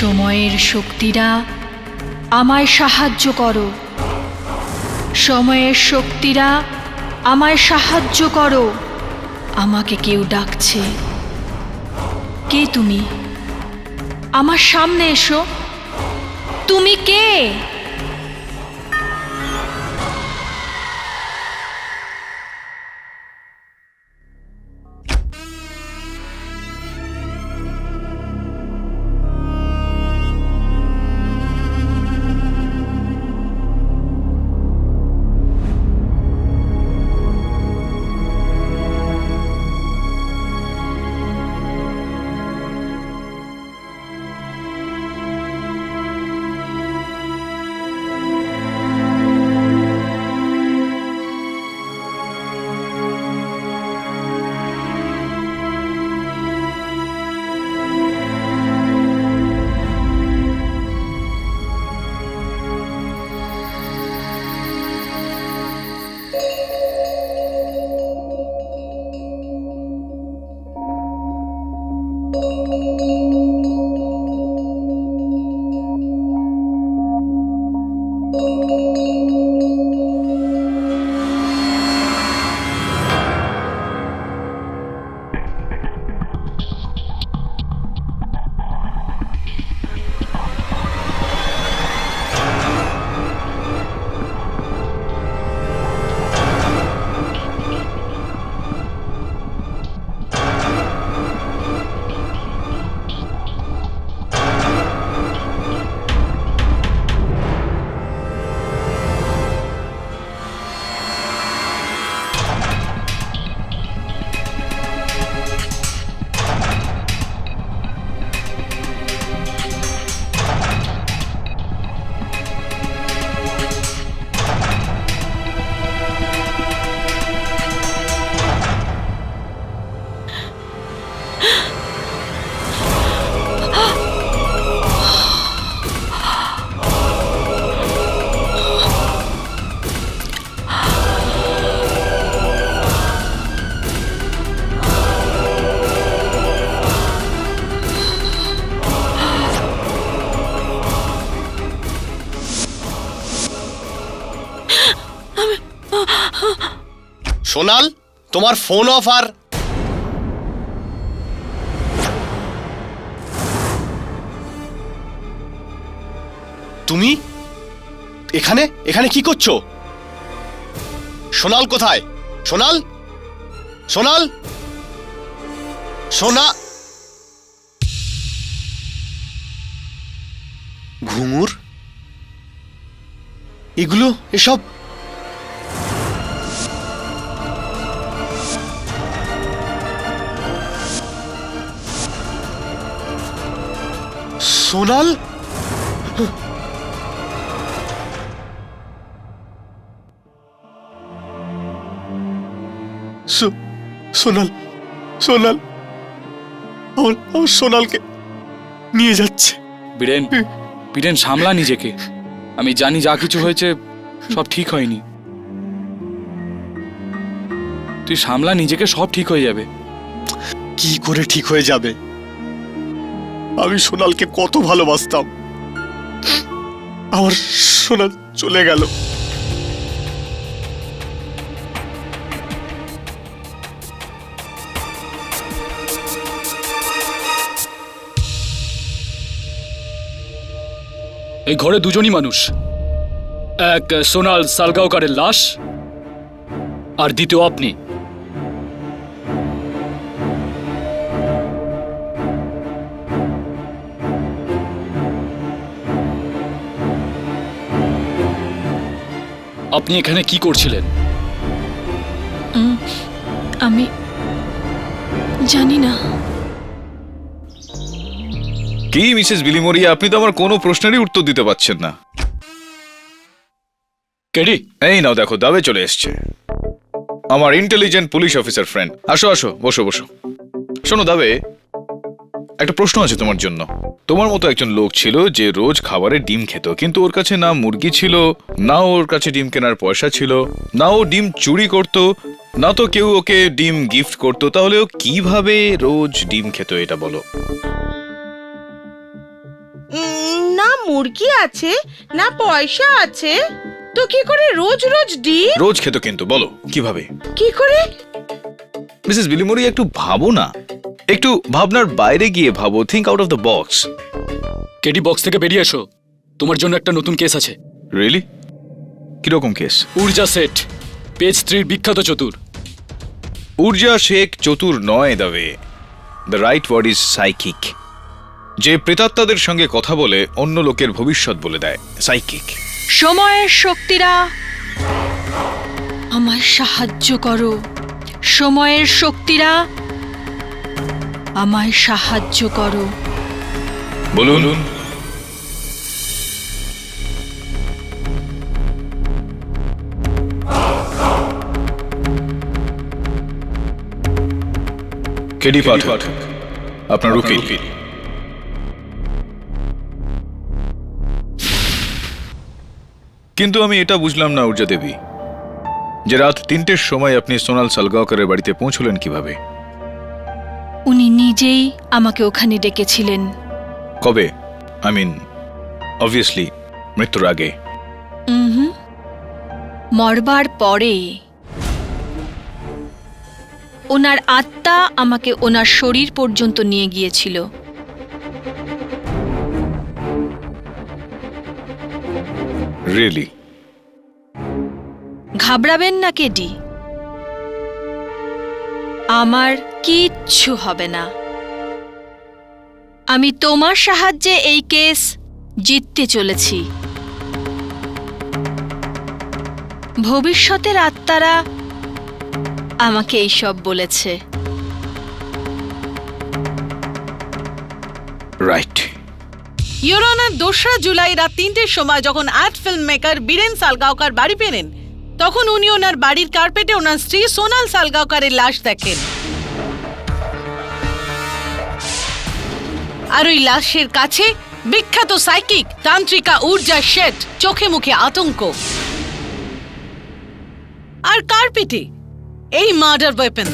সময়ের শক্তিরা আমায় সাহায্য করো, সময়ের শক্তিরা আমায় সাহায্য করো। আমাকে কেউ ডাকছে। কে তুমি? আমার সামনে এসো। তুমি কে? সোনাল, তোমার ফোন অফ। আর তুমি এখানে এখানে কি করছো? সোনাল কোথায়? সোনাল, সোনাল, সোনা। ঘুঙুর, এগুলো এসব সোনাল। সোনাল, সোনাল, আমার সোনালকে নিয়ে যাচ্ছে। বীরেন, বীরেন সামলা নিজেকে। আমি জানি যা কিছু হয়েছে সব ঠিক হয়নি। তুই সামলা নিজেকে, সব ঠিক হয়ে যাবে। কি করে ঠিক হয়ে যাবে? আমি সোনালকে কত ভালোবাসতাম, আমার সোনাল চলে গেল। এই ঘরে দুজনই মানুষ, এক সোনাল সালগাঁওকারের লাশ, আর দ্বিতীয় আপনি। আপনি এখানে কি করছিলেন? আমি জানি না। কি মিসেস বিলিমোরিয়া, আপনি তো আমার কোনো প্রশ্নেরই উত্তর দিতে পারছেন না। কেডি, এই নাও দেখো, দাবে চলে এসছে। আমার ইন্টেলিজেন্ট পুলিশ অফিসার ফ্রেন্ড। আসো আসো, বসো বসো। শোনো দাবে, একটা প্রশ্ন আছে তোমার জন্য। তোমার মতো একজন লোক ছিল যে রোজ খাবারে ডিম খেত, কিন্তু ওর কাছে না মুরগি ছিল, না ওর কাছে ডিম কেনার পয়সা ছিল, না ও ডিম চুরি করত, না তো কেউ ওকে ডিম গিফট করতো। তাহলে ও কিভাবে রোজ ডিম খেত এটা বলো। মুরগি আছে না পয়সা আছে, তো কি করে রোজ রোজ ডিম? রোজ খেতো কিন্তু, বলো কিভাবে? কি করে? মিসেস বিলিমোরি, একটু ভাবো না, একটু ভাবনার বাইরে গিয়ে ভাবো, think out of the box. কেটি, বক্স থেকে বেরিয়ে এসো, তোমার জন্য একটা নতুন কেস আছে। রিয়েলি? কিরকম কেস? ঊর্জা সেট, পেজ 3 বিখ্যাত চতুর। ঊর্জা শেখ চতুর নয় দাবে, the right word is psychic. যে প্রেতাত্মাদের সঙ্গে কথা বলে অন্য লোকের ভবিষ্যৎ বলে দেয়, সাইকিক। সময়ের শক্তিরা আমায় সাহায্য করো, সময়ের শক্তিরা আমায় সাহায্য করো। বলুন। কেডি পাঠক, আপনার উকিল। কিন্তু আমি এটা বুঝলাম না ঊর্জা দেবী, যে রাত 3টের সময় আপনি সোনাল সালগাঁওকরের বাড়িতে পৌঁছলেন কিভাবে? উনি নিজেই আমাকে ওখানে ডেকেছিলেন। কবে? আই মিন অবভিয়াসলি মৃত্যুর আগে। মরবার পরে ওনার আত্মা আমাকে ওনার শরীর পর্যন্ত নিয়ে গিয়েছিল। রিয়েলি? ঘাবড়াবেন না কেডি, আমার কিচ্ছু হবে না। আমি তোমার সাহায্যে এই কেস জিততে চলেছি। ভবিষ্যতের আত্মারা আমাকে এইসব বলেছে। রাইট। ইওর অনার, 2রা জুলাই রাত 3টের সময় যখন art film maker Biren Salgaocar বাড়ি ফেরেন, তখন উনি ওনার বাড়ির কার্পেটে ওনার স্ত্রী সোনাল সালগাঁওকরের লাশ দেখেন। আর ওই লাশের কাছে বিখ্যাত সাইকিক তান্ত্রিকা ঊর্জা শেঠ, চোখে মুখে আতঙ্ক। আর কার্পেটে এই মার্ডার ওয়েপন,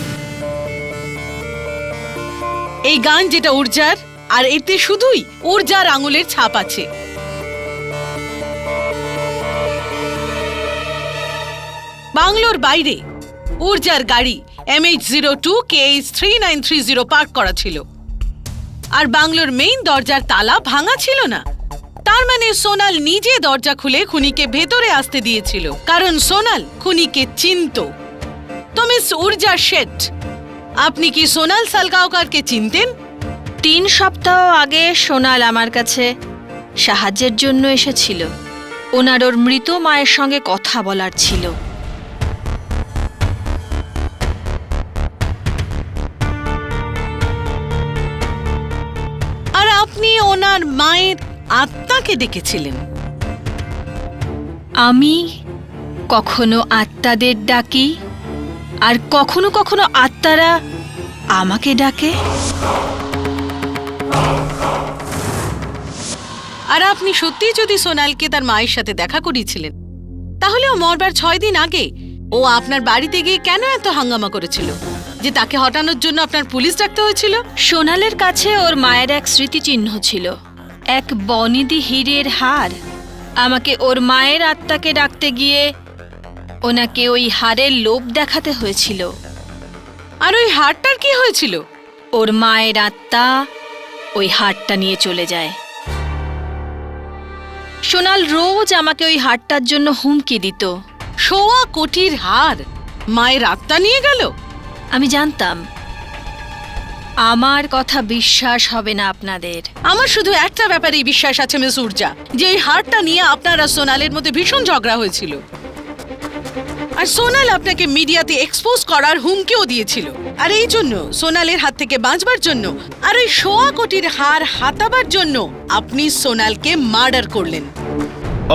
এই গান যেটা ঊর্জার, আর এতে শুধুই ঊর্জার আঙুলের ছাপ আছে। বাংলোর বাইরে ঊর্জার গাড়ি MH02 KH 3930 পার্ক করা ছিল, আর বাংলোর মেইন দরজার তালা ভাঙা ছিল না। তার মানে সোনাল নিজে দরজা খুলে খুনিকে ভেতরে আসতে দিয়েছিল, কারণ সোনাল খুনিকে চিনত। তো মিস ঊর্জা শেঠ, আপনি কি সোনাল সালগাঁওকরকে চিনতেন? 3 সপ্তাহ আগে সোনাল আমার কাছে সাহায্যের জন্য এসেছিল। ওনার ওর মৃত মায়ের সঙ্গে কথা বলার ছিল। আর আপনি ওনার মায়ের আত্মাকে ডেকেছিলেন। আমি কখনো আত্মাদের ডাকি, আর কখনো কখনো আত্মারা আমাকে ডাকে। আর আপনি সত্যিই যদি সোনালকে তার মায়ের সাথে দেখা করিয়েছিলেন, তাহলে ও মরবার 6 দিন আগে ও আপনার বাড়িতে গিয়ে কেন এত হাঙ্গামা করেছিল যে তাকে হটানোর জন্য আপনার পুলিশ ডাকতে হয়েছিল? সোনালের কাছে ওর মায়ের এক স্মৃতিচিহ্ন ছিল, এক বনিদি হীরের হার। আমাকে ওর মায়ের আত্মাকে ডাকতে গিয়ে ওনাকে ওই হারের লোভ দেখাতে হয়েছিল। আর ওই হারটার কি হয়েছিল? ওর মায়ের আত্মা ওই হারটা নিয়ে চলে যায়। সোনাল রোজ আমাকে ওই হারটার জন্য হুমকি দিত। 1.25 কোটির হার মায়ের আত্মা নিয়ে গেল? আমি জানতাম আমার কথা বিশ্বাস হবে না আপনাদের। আমার শুধু একটা ব্যাপারেই বিশ্বাস আছে মিস ঊর্জা, যে ওই হারটা নিয়ে আপনার আর সোনালের মধ্যে ভীষণ ঝগড়া হয়েছিল। আর সোনাল আপনাকে মিডিয়াতে এক্সপোজ করার হুমকিও দিয়েছিল। আর এই জন্য সোনালের হাত থেকে বাঁচবার জন্য আর ওই 1.25 কোটির হার হাতাবার জন্য আপনি সোনালকে মার্ডার করলেন।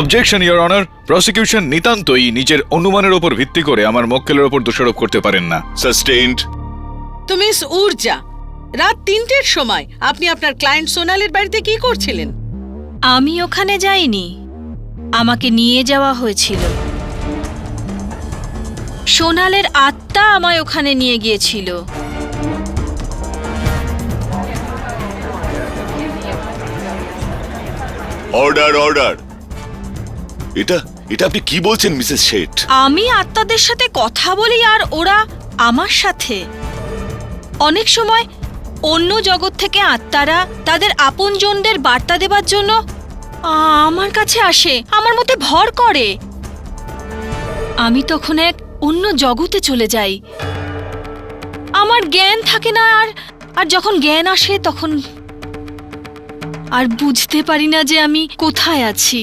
অবজেকশন ইওর অনার, প্রসিকিউশন নিতান্তই নিজের অনুমানের উপর ভিত্তি করে আমার মক্কেলের উপর দোষারোপ করতে পারেন না। সাস্টেইনড। তো মিস ঊর্জা, রাত 3টের সময় আপনি আপনার ক্লায়েন্ট সোনালের বাড়িতে কি করছিলেন? আমি ওখানে যাইনি, আমাকে নিয়ে যাওয়া হয়েছিল। সোনালের আত্মা আমায় ওখানে নিয়ে গিয়েছিল। Order order. এটা এটা আপনি কি বলছেন মিসেস শেঠ? আমি আত্মাদের সাথে কথা বলি আর ওরা আমার সাথে। অনেক সময় অন্য জগৎ থেকে আত্মারা তাদের আপনজনদের বার্তা দেবার জন্য আমার কাছে আসে, আমার মধ্যে ভর করে। আমি তখন এক অন্য জগতে চলে যাই। আমার জ্ঞান থাকে না, আর যখন জ্ঞান আসে তখন আর বুঝতে পারি না যে আমি কোথায় আছি।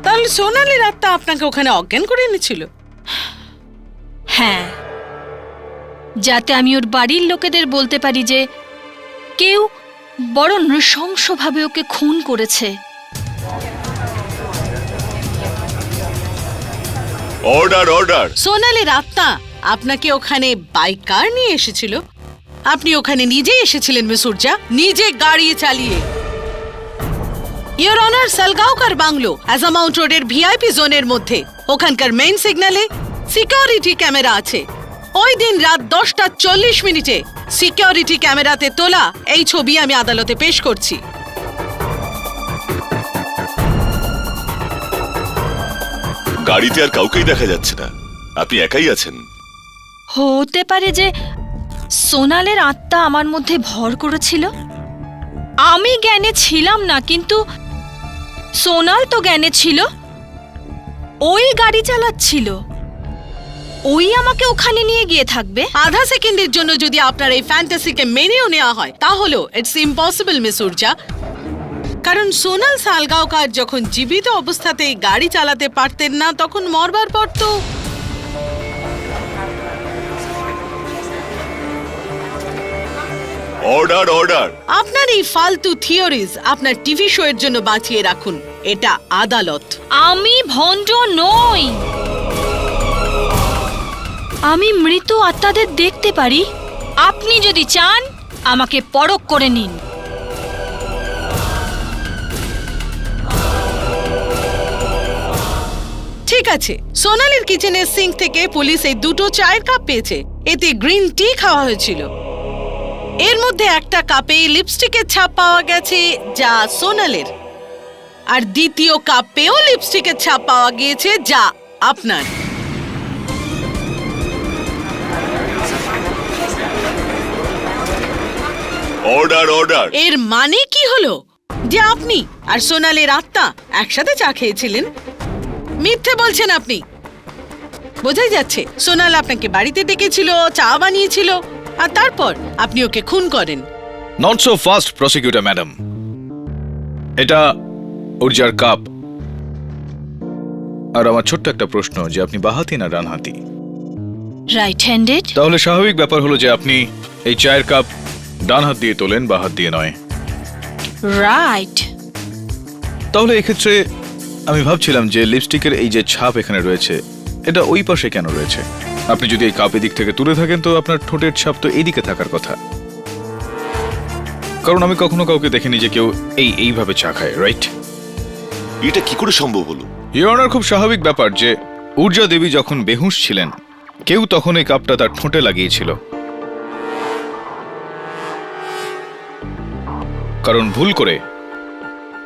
তাহলে সোনালের আত্মা আপনাকে ওখানে অজ্ঞান করে এনেছিল? হ্যাঁ, যাতে আমি ওর বাড়ির লোকেদের বলতে পারি যে কেউ বড় নৃশংসভাবে ওকে খুন করেছে। Order order. সোনালের আত্মা আপনাকে ওখানে বাইক কার নিয়ে এসেছিল? আপনি ওখানে নিজেই এসেছিলেন মিস উর্জা, নিজে গাড়ি চালিয়ে। ইয়োর অনার, সালগাঁওকার বাংলো অ্যাজামাউন্ট রোডের ভিআইপি জোনের মধ্যে। ওখানকার মেইন সিগন্যালে সিকিউরিটি ক্যামেরা আছে। ওই দিন রাত 10:40 সিকিউরিটি ক্যামেরাতে তোলা এই ছবি আমি আদালতে পেশ করছি। গাড়িতে আর কাউকেই দেখা যাচ্ছে না, আপনি একাই আছেন। হতে পারে যে সোনালের আত্মা আমার মধ্যে ভর করেছিল। আমি জ্ঞানে ছিলাম না, কিন্তু সোনাল তো জ্ঞানে ছিল। ওই গাড়ি চালাচ্ছিল, ওই আমাকে ওখানে নিয়ে গিয়ে থাকবে। আধা সেকেন্ডের জন্য যদি আপনার এই ফ্যান্টাসিকে মেনেও নেওয়া হয় তাহলেও ইটস ইম্পসিবল মিস উর্জা। কারণ সোনাল সালগাঁওকার যখন জীবিত অবস্থাতে গাড়ি চালাতে পারতেন না, তখন মরবার পর তো অর্ডার অর্ডার। আপনার এই ফালতু থিওরিজ আপনার টিভি শো এর জন্য বাঁচিয়ে রাখুন। এটা আদালত। আমি ভণ্ড নই। আমি মৃত আত্মাদের দেখতে পারি। আপনি যদি চান আমাকে পরখ করে নিন। ঠিক আছে, সোনালের কিচেনের সিঙ্ক থেকে পুলিশ এই দুটো চায়ের কাপ পেয়েছে। এতে গ্রিন টি খাওয়া হয়েছিল। এর মধ্যে একটা কাপে লিপস্টিকের ছাপ পাওয়া গেছে যা সোনালের, আর দ্বিতীয় কাপেও লিপস্টিকের ছাপ পাওয়া গিয়েছে যা আপনার। Order order. এর মানে কি হলো? যে আপনি আর সোনালের আত্মা একসাথে চা খেয়েছিলেন? মিথ্যে বলছেন আপনি। বোঝাই যাচ্ছে সোনাল আপনাকে বাড়িতে ডেকেছিল, চা বানিয়েছিল, আর তারপর আপনি ওকে খুন করেন। Not so fast prosecutor madam. এটা উর্জার কাপ। আর আমার ছোট্ট একটা প্রশ্ন, যে আপনি বাঁহাতি না ডানহাতি? Right handed. তাহলে স্বাভাবিক ব্যাপার হলো যে আপনি এই চায়ের কাপ ডান হাত দিয়ে তোলেন, বাঁ হাত দিয়ে নয়। রাইট। তাহলে এক্ষেত্রে আমি ভাবছিলাম যে লিপস্টিকের এই যে ছাপ এখানে রয়েছে, এটা ওই পাশে কেন রয়েছে? আপনি যদি এই কাপ এদিক থেকে তুলে থাকেন তো আপনার ঠোঁটের ছাপ তো এইদিকে থাকার কথা। কারণ আমি কখনো কাউকে দেখিনি যে কেউ এইভাবে চা খায়, রাইট? এটা কি করে সম্ভব হলো? ইওর অনার, খুব স্বাভাবিক ব্যাপার যে ঊর্জা দেবী যখন বেহুঁশ ছিলেন, কেউ তখন এই কাপটা তার ঠোঁটে লাগিয়েছিল। কারণ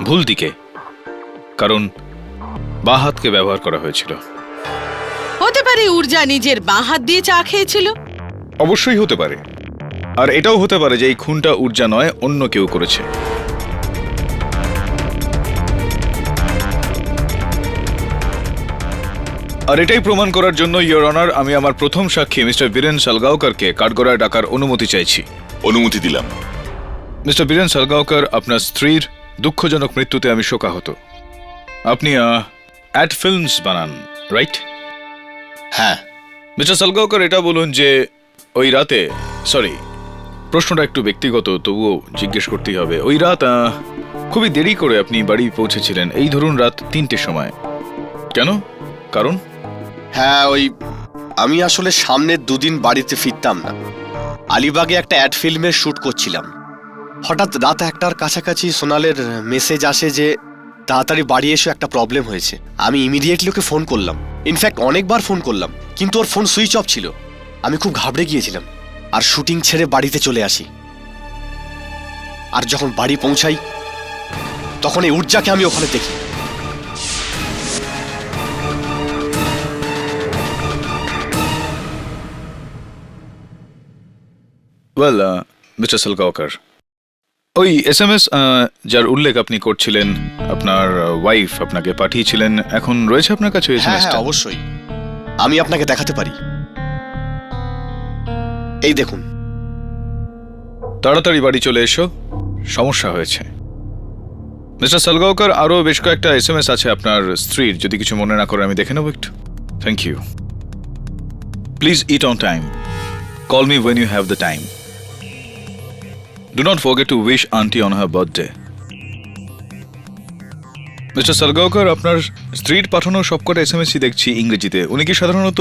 ভুল দিকে, কারণ বাঁ হাতকে ব্যবহার করা হয়েছিল। হতে পারে উর্জা নিজের বাঁ হাত দিয়ে চা খেয়েছিল। অবশ্যই হতে পারে। আর এটাও হতে পারে যে এই খুনটা উর্জা নয়, অন্য কেউ করেছে। আর এটাই প্রমাণ করার জন্য ইওর অনার, আমি আমার প্রথম সাক্ষী মিস্টার বীরেন সালগাঁওকারকে কাঠগড়ায় ডাকার অনুমতি চাইছি। অনুমতি দিলাম। মিস্টার বীরেন সালগাঁওকার, আপনার স্ত্রীর দুঃখজনক মৃত্যুতে আমি শোকাহত। আপনি অ্যাড ফিল্মস বানান, রাইট? হ্যাঁ। মিস্টার সালগাঁওকার, এটা বলুন যে ওই রাতে, সরি প্রশ্নটা একটু ব্যক্তিগত, তবুও জিজ্ঞেস করতেই হবে। ওই রাত খুবই দেরি করে আপনি বাড়ি পৌঁছেছিলেন, এই ধরুন রাত 3টের সময়। কেন? কারণ? হ্যাঁ, আমি আসলে সামনের 2 দিন বাড়িতে ফিরতাম না। আলিবাগে একটা অ্যাড ফিল্মের শ্যুট করছিলাম। হঠাৎ রাত 1টার কাছাকাছি সোনালের মেসেজ আসে যে তাড়াতাড়ি বাড়ি এসে একটা প্রবলেম হয়েছে। আমি ইমিডিয়েটলি ওকে ফোন করলাম, ইনফ্যাক্ট অনেকবার ফোন করলাম, কিন্তু ওর ফোন সুইচ অফ ছিল। আমি খুব ঘাবড়ে গিয়েছিলাম আর শুটিং ছেড়ে বাড়িতে চলে আসি। আর যখন বাড়ি পৌঁছাই তখন এই উর্জাকে আমি ওখানে দেখি। ওয়েল মিস্টার সালগাওকর, ওই এসএমএস যার উল্লেখ আপনি করছিলেন, আপনার ওয়াইফ আপনাকে পাঠিয়েছিলেন, এখন রয়েছে আপনার কাছে হ্যাঁ এসএমএসটা? হ্যাঁ অবশ্যই, আমি আপনাকে দেখাতে পারি। এই দেখুন। তাড়াতাড়ি বাড়ি চলে এসো, সমস্যা হয়েছে। মিস্টার সালগাওকর, আরও বেশ কয়েকটা এসএমএস আছে আপনার স্ত্রীর, যদি কিছু মনে না করে আমি দেখে নেবো একটু। Thank you. Please eat on time. Call me when you have the time. Do not forget to wish aunty on her birthday. Mister Salgaonkar, আপনার স্ত্রীর পাঠানো সবকটা এসএমএসই দেখছি ইংরেজিতে। উনি কি সাধারণত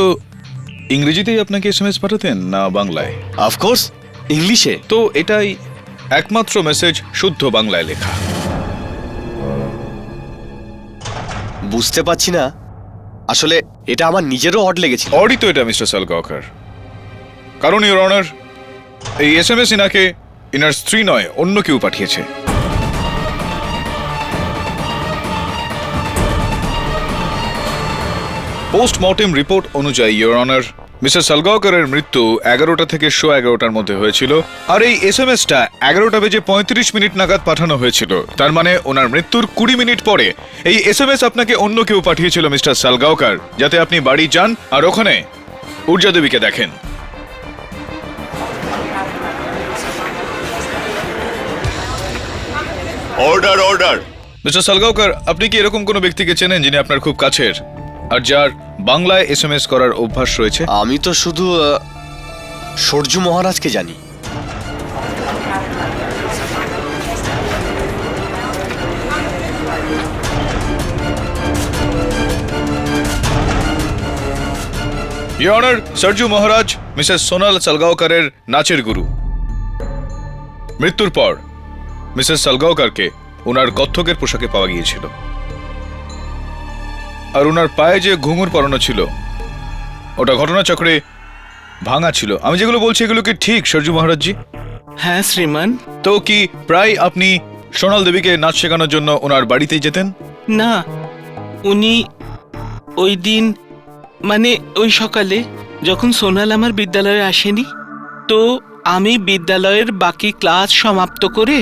ইংরেজিতেই আপনাকে এসএমএস পাঠাতেন না বাংলায়? অফকোর্স ইংলিশে। তো এটাই একমাত্র মেসেজ শুদ্ধ বাংলায় লেখা। বুঝতে পারছি না, আসলে এটা আমার নিজেরও অড লেগেছিল। অডই তো এটা মিস্টার সালগাওকর, কারণ ইওর অনার, এই এসএমএস ইনাকে ইনার স্ত্রী নয় অন্য কেউ পাঠিয়েছে। পোস্টমর্টেম রিপোর্ট অনুযায়ী ইওর অনার, মিস্টার সালগাওকরের মৃত্যু 11টা থেকে 11:15টার মধ্যে হয়েছিল, আর এই এসএমএসটা 11টা বেজে 35 মিনিট নাগাদ পাঠানো হয়েছিল। তার মানে ওনার মৃত্যুর 20 মিনিট পরে এই এসএমএস আপনাকে অন্য কেউ পাঠিয়েছিল মিস্টার সালগাওকর, যাতে আপনি বাড়ি যান আর ওখানে ঊর্জা দেবীকে দেখেন। Order order. মিস্টার সালগাওকর, আপনি কি এরকম কোনো ব্যক্তিকে চেনেন যিনি আপনার খুব কাছের আর যার বাংলায় এসএমএস করার অভ্যাস রয়েছে? আমি তো শুধু সূর্য মহারাজকে জানি। Your honour, Sarju Maharaj Mrs Sonal সালগাওকরের নাচের গুরু। মৃত্যুর পর মিসেস সালগাওকরকে ওনার কত্থকের পোশাকে পাওয়া গিয়েছিল, আর ওনার পায়ে যে ঘুঙুর পরানো ছিল ওটা ঘটনাচক্রে ভাঙা ছিল। আমি যেগুলো বলছি এগুলো কি ঠিক সরজু মহারাজজি? হ্যাঁ শ্রীমান। তো কি প্রায় আপনি সোনাল দেবীকে নাচ শেখানোর জন্য ওনার বাড়িতেই যেতেন? না, উনি ওই দিন, মানে ওই সকালে যখন সোনাল আমার বিদ্যালয়ে আসেনি, তো আমি বিদ্যালয়ের বাকি ক্লাস সমাপ্ত করে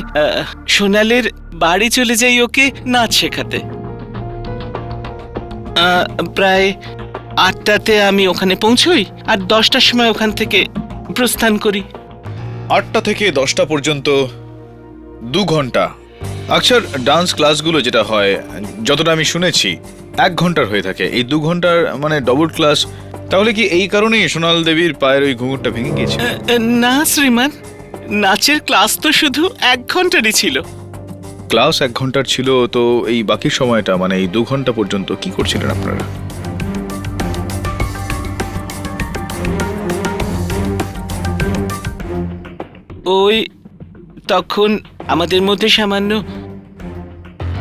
সোনালের বাড়ি চলে যাই ওকে নাচ শেখাতে। প্রায় 8টাতে আমি ওখানে পৌঁছই আর 10টার সময় ওখান থেকে প্রস্থান করি। 8টা থেকে 10টা পর্যন্ত 2 ঘন্টা। আচ্ছা, ডান্স ক্লাসগুলো যেটা হয়, যতটা আমি শুনেছি 1 ঘন্টার হয়ে থাকে। এই 2 ঘন্টার মানে ডবল ক্লাস। তাহলে কি এই কারণেই সোনাল দেবীর পায়ের ওই ঘুঙুরটা ভেঙে গিয়েছে? না শ্রীমান, নাচের ক্লাস তো শুধু 1 ঘন্টারই ছিল। ক্লাস 1 ঘন্টার ছিল, তো এই বাকি সময়টা মানে এই 2 ঘন্টা পর্যন্ত কি করছিলেন আপনারা? ওই তখন আমাদের মধ্যে সামান্য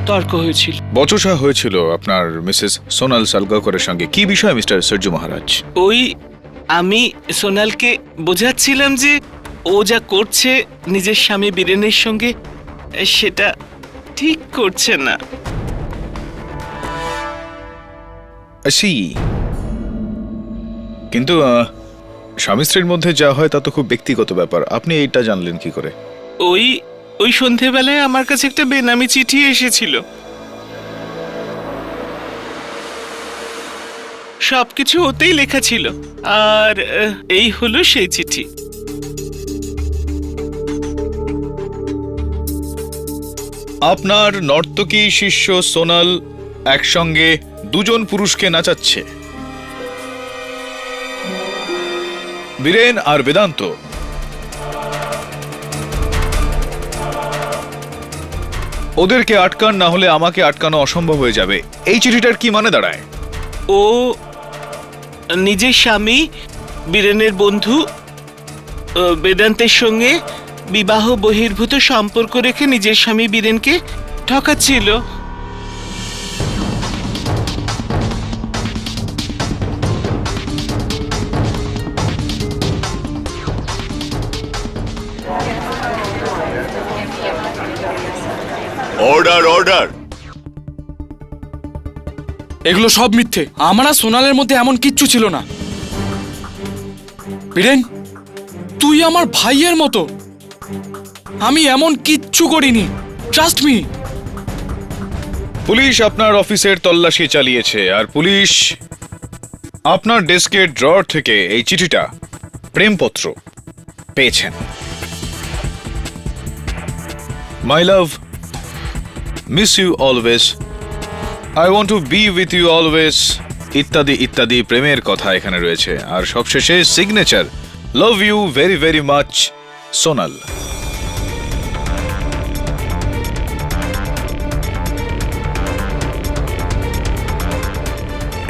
তর্ক হয়েছিল। বচসা হয়েছিল আপনার মিসেস সোনাল সালগাওকরের সঙ্গে। কি বিষয় মিস্টার সরজু মহারাজ? ওই আমি সোনালকে বোঝাচ্ছিলাম যে ও যা করছে নিজের স্বামী বীরেনের সঙ্গে, সেটা ঠিক করছে না। কিন্তু স্বামী স্ত্রীর মধ্যে যা হয় তা তো খুব ব্যক্তিগত ব্যাপার। আপনি এইটা জানলেন কি করে? ওই সন্ধেবেলায় আমার কাছে একটা বেনামি চিঠি এসেছিল। সবকিছু ওতেই লেখা ছিল, আর এই হলো সেই চিঠি। আপনার নর্তকী শিষ্য সোনাল একসঙ্গে 2 জন পুরুষকে নাচাচ্ছে, বীরেন আর বেদান্ত। ওদেরকে আটকান, না হলে আমাকে আটকানো অসম্ভব হয়ে যাবে। এই চিঠিটার কি মানে দাঁড়ায়? ও নিজের স্বামী বীরেনের বন্ধু বেদান্তের সঙ্গে বিবাহ বহির্ভূত সম্পর্ক রেখে নিজের স্বামী বীরেনকে ঠকাচ্ছিল। Order order. এগুলো সব মিথ্যে। আমার আর সোনালের মধ্যে এমন কিচ্ছু ছিল না। বীরেন, তুই আমার ভাইয়ের মতো। আমি এমন কিচ্ছু করিনি, ট্রাস্ট মি। পুলিশ আপনার অফিসের তল্লাশি চালিয়েছে আর পুলিশ আপনার ডেস্কের ড্রয়ার থেকে এই চিঠিটা, প্রেমপত্র, পেয়েছেন। My love, miss you always, I want to be with you always, ইত্যাদি ইত্যাদি প্রেমের কথা এখানে রয়েছে। আর সবশেষে signature, love you very very much, Sonal.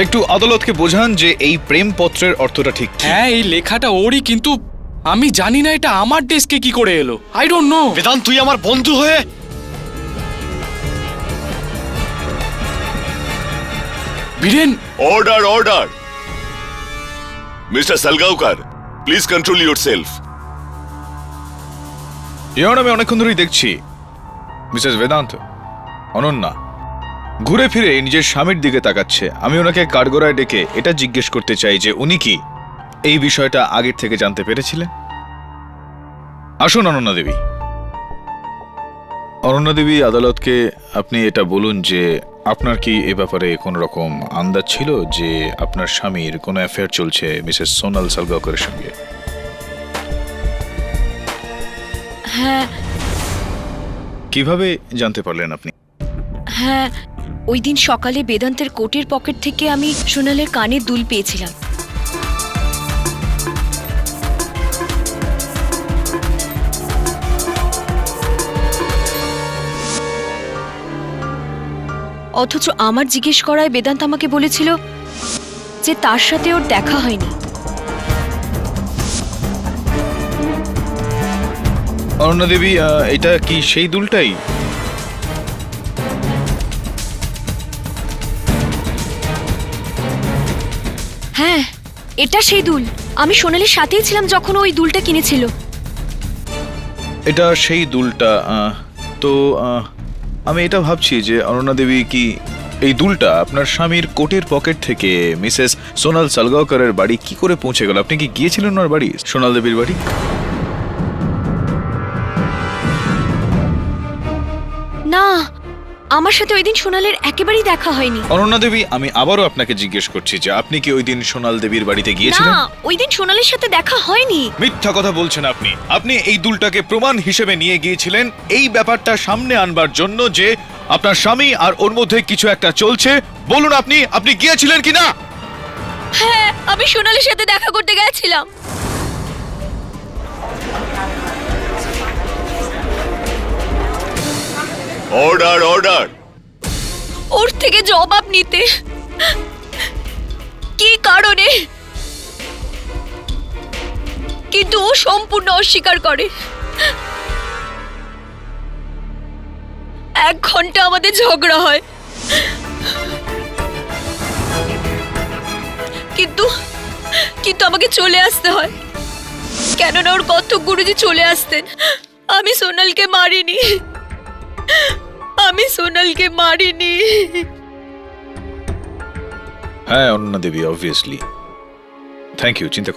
একটু আদালতকে বোঝান যে এই প্রেমপত্রের অর্থটা ঠিক কি। হ্যাঁ, এই লেখাটা ওরই, কিন্তু আমি জানি না এটা আমার ডেস্কে কি করে এলো। I don't know. বেদান্ত, তুই আমার বন্ধু হয়ে Biren, order order. Mr Salgaonkar, please control yourself. ইয়ন, আমি অনেকক্ষণ ধরেই দেখছি মিসেস বেদান্ত, অনন্যা ঘুরে ফিরে নিজের স্বামীর দিকে তাকাচ্ছে। আমি ওনাকে কাঠগড়ায় ডেকে এটা জিজ্ঞেস করতে চাই যে উনি কি এই বিষয়টা আগের থেকে জানতে পেরেছিলেন। আসুন অনন্যা দেবী। অনন্যা দেবী, আদালতকে আপনি এটা বলুন যে আপনার কি এ ব্যাপারে কোনো রকম আন্দাজ ছিল যে আপনার স্বামীর কোনো অ্যাফেয়ার চলছে মিসেস সোনাল সালগাওকরের সঙ্গে? হ্যাঁ কিভাবে জানতে পারলেন আপনি? হ্যাঁ, ওই দিন সকালে বেদান্তের কোটের পকেট থেকে আমি সোনালের কানের দুল পেয়েছিলাম। অথচ আমার জিজ্ঞেস করায় বেদান্ত আমাকে বলেছিল যে তার সাথে ওর দেখা হয়নি। অনন্যা দেবী, এটা কি সেই দুলটাই? হ্যাঁ, এটা সেই দুল। আমি সোনালের সাথেই ছিলাম যখন ওই দুলটা কিনেছিল। এটা সেই দুলটা। তো আমি এটা ভাবছি যে অনন্যা দেবী, কি এই দুলটা আপনার স্বামীর কোটের পকেট থেকে মিসেস সোনাল সালগাওকরের বাড়ি কি করে পৌঁছে গেল? আপনি কি গিয়েছিলেন ওনার বাড়ি, সোনাল দেবীর বাড়ি? না, আমার সাথে ওই দিন সোনালের একেবারেই দেখা হয়নি। অনন্যা দেবী, আমি আবারও আপনাকে জিজ্ঞেস করছি যে আপনি কি ওই দিন সোনাল দেবীর বাড়িতে না, গিয়েছিলেন? ওই দিন সোনালের সাথে দেখা হয়নি। মিথ্যা কথা বলছেন আপনি। আপনি এই দুলটাকে প্রমাণ হিসেবে নিয়ে গিয়েছিলেন এই ব্যাপারটা সামনে আনবার জন্য যে আপনার স্বামী আর ওর মধ্যে কিছু একটা চলছে। বলুন আপনি গিয়েছিলেন কি না? হ্যাঁ, আমি সোনালের সাথে দেখা করতে গেছিলাম। Order order. ওর থেকে জবাব নিতে কি কারণে? কিন্তু ও সম্পূর্ণ অস্বীকার করে। 1 ঘন্টা আমাদের ঝগড়া হয়, কিন্তু আমাকে চলে আসতে হয়, কেননা ওর কত্থক গুরুজি চলে আসতেন। আমি সোনালকে মারিনি, আমি সোনালকে মারিনি। হ্যাঁ Ananya Devi, obviously. Thank you. চিন্তা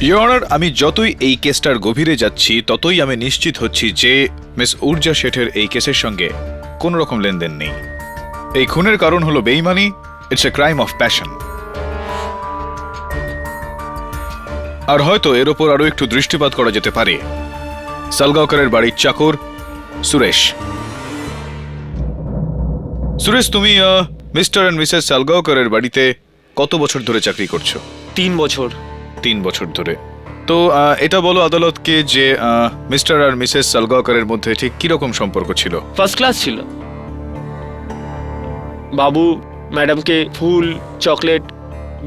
ইয়োর অনার, আমি যতই এই কেসটার গভীরে যাচ্ছি ততই আমি নিশ্চিত হচ্ছি যে মিস ঊর্জা শেঠের এই কেসের সঙ্গে কোনো রকম লেনদেন নেই। এই খুনের কারণ হলো বেইমানি। It's a crime of passion. আর হয়তো এর ওপর আরো একটু দৃষ্টিপাত করা যেতে পারে সালগাওকরের বাড়ির চাকর সুরেশ। সুরেশ, তুমি মিস্টার এন্ড মিসেস সালগাওকরের বাড়িতে কত বছর ধরে চাকরি করছো? 3 বছর। 3 বছর ধরে। তো এটা বলো আদালতকে যে মিস্টার আর মিসেস সালগাওকরের মধ্যে ঠিক কিরকম সম্পর্ক ছিল? ফার্স্ট ক্লাস ছিল। বাবু ম্যাডামকে ফুল, চকলেট,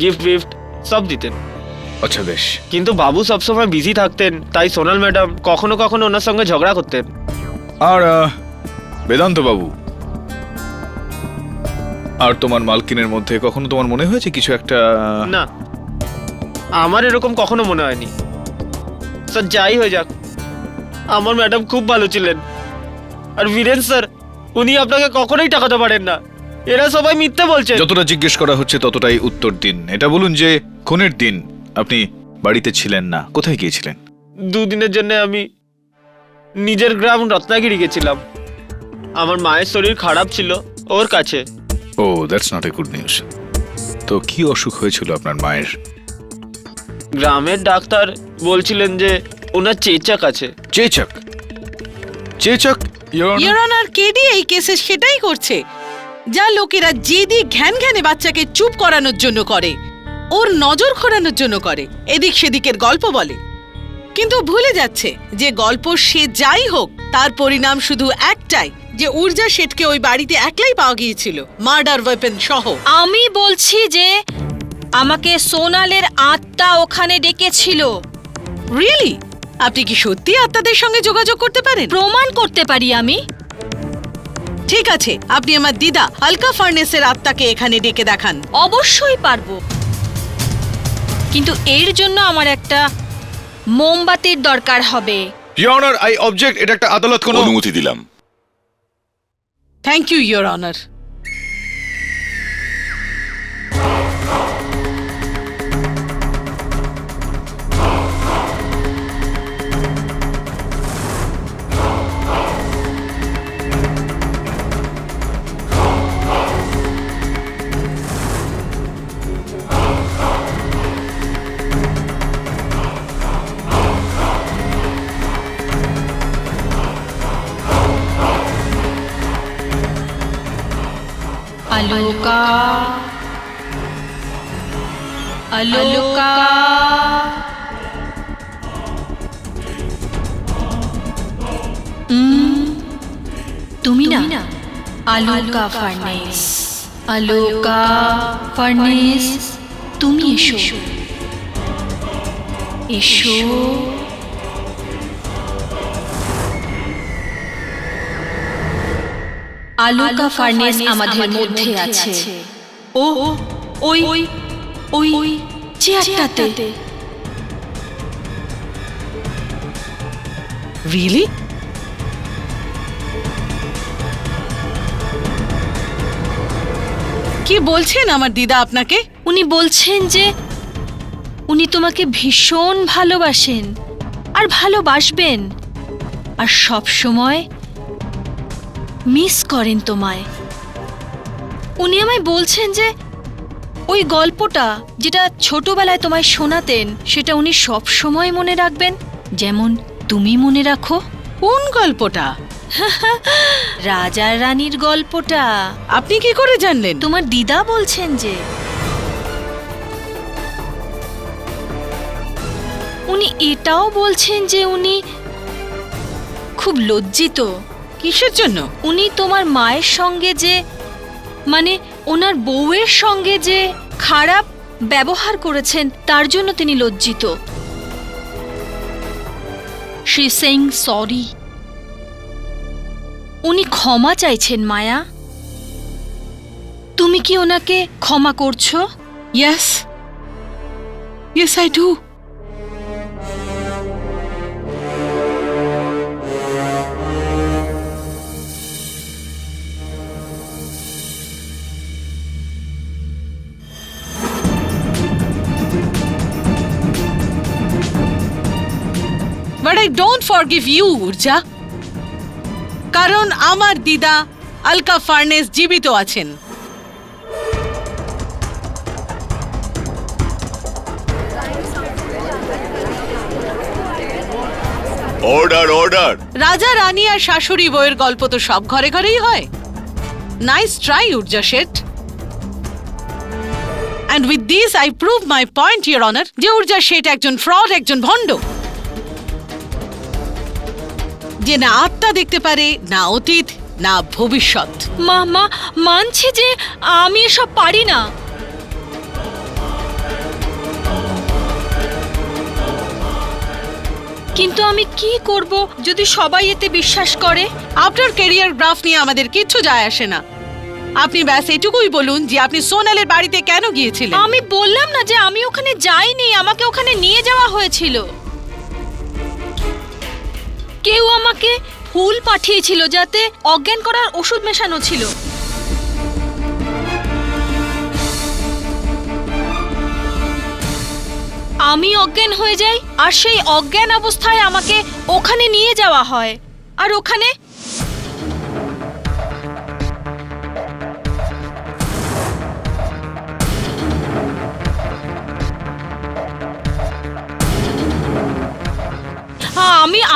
গিফট সব দিতেন। আচ্ছা, বেশ। কিন্তু বাবু সবসময় বিজি থাকতেন, তাই সোনাল ম্যাডাম কখনো কখনো ওনার সঙ্গে ঝগড়া করতেন। আর বেদান্ত বাবু আর তোমার মালকিনের মধ্যে কখনো তোমার মনে হয়েছে কিছু একটা? না, আমার এরকম কখনো মনে হয়নি। স্যার, যাই হয়ে যাক, আমার ম্যাডাম খুব ভালো ছিলেন। আর বীরেন স্যার, উনি আপনাকে কখনোই টাকাতে পারেন না। এরা সবাই মিথ্যে বলছে। যতটা জিজ্ঞেস করা হচ্ছে ততটাই উত্তর দিন। এটা বলুন যে খুনের দিন আপনি বাড়িতে ছিলেন না, কোথায় গিয়েছিলেন? 2 দিনের জন্য আমি নিজের গ্রাম রত্নাগিরি গেছিলাম। আমার মায়ের শরীর খারাপ ছিল ওর কাছে। Oh, that's not a good news. তো কি অসুখ হয়েছিল আপনার মায়ের? গ্রামের ডাক্তার বলছিলেন যে ওনার চেচাক আছে। চেচক? চেচক? ইওর অনার, কেডি এই কেসে সেটাই করছে যা লোকেরা জেদি ঘ্যান ঘ্যানে বাচ্চাকে চুপ করানোর জন্য করে, ওর নজর ঘোরানোর জন্য করে, এদিক সেদিকের গল্প বলে, কিন্তু ভুলে যাচ্ছে যে গল্প সে যাই হোক তার পরিণাম শুধু একটাই, যে ঊর্জা শেঠকে ওই বাড়িতে একলাই পাওয়া গিয়েছিল মার্ডার ওয়েপন সহ। আমি বলছি যে আমাকে সোনালের আত্মা ওখানে ডেকেছিল। রিয়েলি? আপনি কি সত্যি আত্মাদের সঙ্গে যোগাযোগ করতে পারেন? প্রমাণ করতে পারি আমি। ঠিক আছে, আপনি আমার দিদা আলকা ফার্নেসের আত্মাকে এখানে ডেকে দেখান। অবশ্যই পারবো, কিন্তু এর জন্য আমার একটা মোমবাতির দরকার হবে। Your honour, I object. এটা একটা আদালত, কোনো অনুমতি দিলাম। Thank you your honour. Aloka, Aloka, তুমি না? আলোকা ফার্নেস, আলোকা ফার্নেস, তুমি এসো, এসো। আলোকা ফার্নেস আমাদের মধ্যে আছে। ও ওই ওই ওই চেয়ারটাতে। রিয়েলি? কি বলছেন আমার দিদা আপনাকে? উনি বলছেন যে উনি তোমাকে ভীষণ ভালোবাসেন আর ভালোবাসবেন, আর সব সময় মিস করেন তোমায়। উনি আমায় বলছেন যে ওই গল্পটা যেটা ছোটবেলায় তোমায় শোনাতেন সেটা উনি সব সময় মনে রাখবেন, যেমন তুমি মনে রাখো। কোন গল্পটা? রাজার রানীর গল্পটা। আপনি কি করে জানলেন? তোমার দিদা বলছেন যে উনি এটাও বলছেন যে উনি খুব লজ্জিত। কিসের জন্য? উনি তোমার মায়ের সঙ্গে যে, মানে ওনার বউয়ের সঙ্গে যে খারাপ ব্যবহার করেছেন তার জন্য তিনি লজ্জিত। She saying sorry. উনি ক্ষমা চাইছেন মায়া। তুমি কি ওনাকে ক্ষমা করছো? Yes, yes I do. But I don't forgive you, উর্জা, কারণ আমার দিদা আলকা ফার্নেস জীবিত আছেন। Order, order. রাজা রানী আর শাশুড়ি বউয়ের গল্প তো সব ঘরে ঘরেই হয়। Nice try Urja Sheth. And with this I prove my point, Your Honor, যে উর্জা শেঠ একজন ফ্রড, একজন ভণ্ড, যে না আত্মা দেখতে পারে, না অতীত, না ভবিষ্যৎ। মা মানছি যে আমি এসব পারি না। কিন্তু আমি কি করব যদি সবাই এতে বিশ্বাস করে? আপনার ক্যারিয়ার গ্রাফ নিয়ে আমাদের কিচ্ছু যায় আসে না। আপনি ব্যাস এটুকুই বলুন যে আপনি সোনালের বাড়িতে কেন গিয়েছিলেন। আমি বললাম না যে আমি ওখানে যাইনি, আমাকে ওখানে নিয়ে যাওয়া হয়েছিল। কেউ আমাকে ফুল পাঠিয়েছিল যাতে অজ্ঞান করার ওষুধ মেশানো ছিল। আমি অজ্ঞান হয়ে যাই আর সেই অজ্ঞান অবস্থায় আমাকে ওখানে নিয়ে যাওয়া হয়। আর ওখানে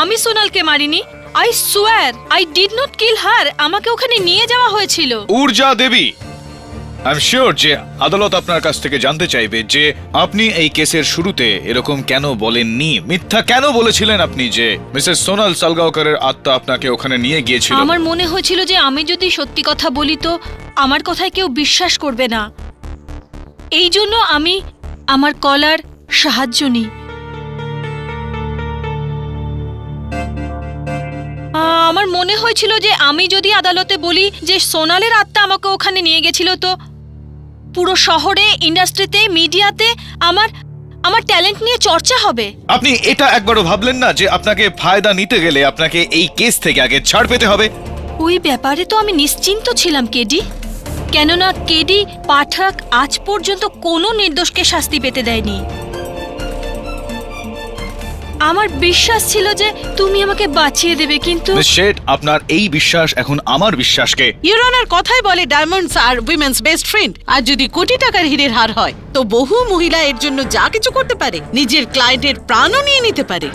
আমি সোনালকে মারিনি। I swear I did not kill her. আমাকে ওখানে নিয়ে যাওয়া হয়েছিল। Urja Devi, I am sure যে আদালত আপনার কাছ থেকে জানতে চাইবে যে আপনি এই কেসের শুরুতে এরকম কেন বলেননি, মিথ্যা কেন বলেছিলেন আপনি যে মিসেস সোনাল সালগাওকরের আত্মা আপনাকে ওখানে নিয়ে গিয়েছিল। আমার মনে হয়েছিল যে আমি যদি সত্যি কথা বলি তো আমার কথায় কেউ বিশ্বাস করবে না। এই জন্য আমি আমার কলার সাহায্য নিই। আমার মনে হয়েছিল যে আমি যদি আদালতে বলি যে সোনালের আত্মা আমাকে ওখানে নিয়ে গেছিল তো পুরো শহরে, ইন্ডাস্ট্রিতে, মিডিয়াতে আমার ট্যালেন্ট নিয়ে চর্চা হবে। আপনি এটা একবারও ভাবলেন না যে আপনাকে ফায়দা নিতে গেলে আপনাকে এই কেস থেকে আগে ছাড় পেতে হবে? ওই ব্যাপারে তো আমি নিশ্চিন্ত ছিলাম কেডি, কেননা কেডি পাঠক আজ পর্যন্ত কোনো নির্দোষকে শাস্তি পেতে দেয়নি। আমার বিশ্বাস ছিল যে তুমি আমাকে বাঁচিয়ে দেবে, কিন্তু মিস শেঠ, আপনার এই বিশ্বাস এখন আমার বিশ্বাসকে। ইউর অনার কথাই বলে ডায়মন্ডস আর উইমেন্স বেস্ট ফ্রেন্ড। আর যদি কোটি টাকার হীরের হার হয় তো বহু মহিলা এর জন্য যা কিছু করতে পারে, নিজের ক্লায়েন্টের প্রাণও নিয়ে নিতে পারে।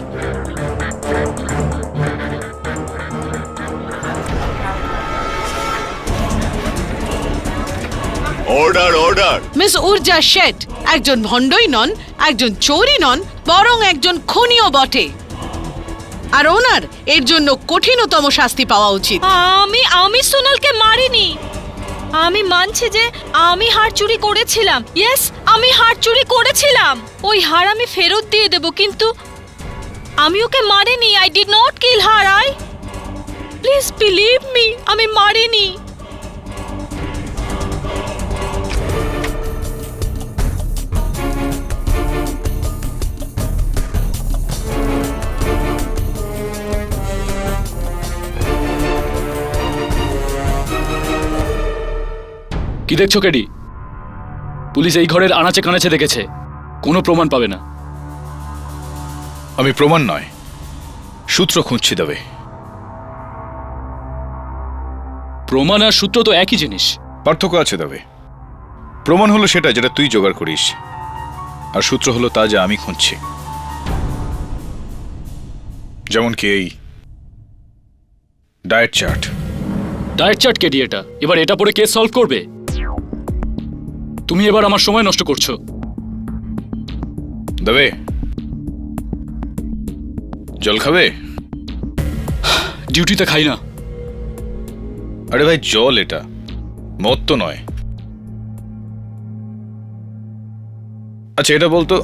Order order. মিস ঊর্জা শেঠ একজন ভণ্ডই নন, একজন চোরই নন, বরং একজন খুনিও বটে। আর ওনার এর জন্য কঠিনতম শাস্তি পাওয়া উচিত। আমি সোনালকে মারিনি। আমি মানছি যে আমি হার চুরি করেছিলাম। ইয়েস, আমি হার চুরি করেছিলাম। ওই হার আমি ফেরত দিয়ে দেব, কিন্তু আমি ওকে মারিনি। I did not kill her. Please believe me, আমি মারিনি। কি দেখছো কেডি? পুলিশ এই ঘরের আনাচে কানাচে দেখেছে, কোনো প্রমাণ পাবে না। আমি প্রমাণ নয়, সূত্র খুঁজছি দেবে। প্রমাণ আর সূত্র তো একই জিনিস। পার্থক্য আছে দেবে। প্রমাণ হলো সেটা যেটা তুই জোগাড় করিস, আর সূত্র হলো তা যা আমি খুঁজছি। যেমন কি এই diet chart. Diet chart KD এটা? এবার এটা পরে কেস সলভ করবে? তুমি এবার আমার সময় নষ্ট করছো। দেবে জল খাবে? ডিউটিতে খাই না। আরে ভাই, জল এটা, মদ তো নয়। আচ্ছা এটা বলতো,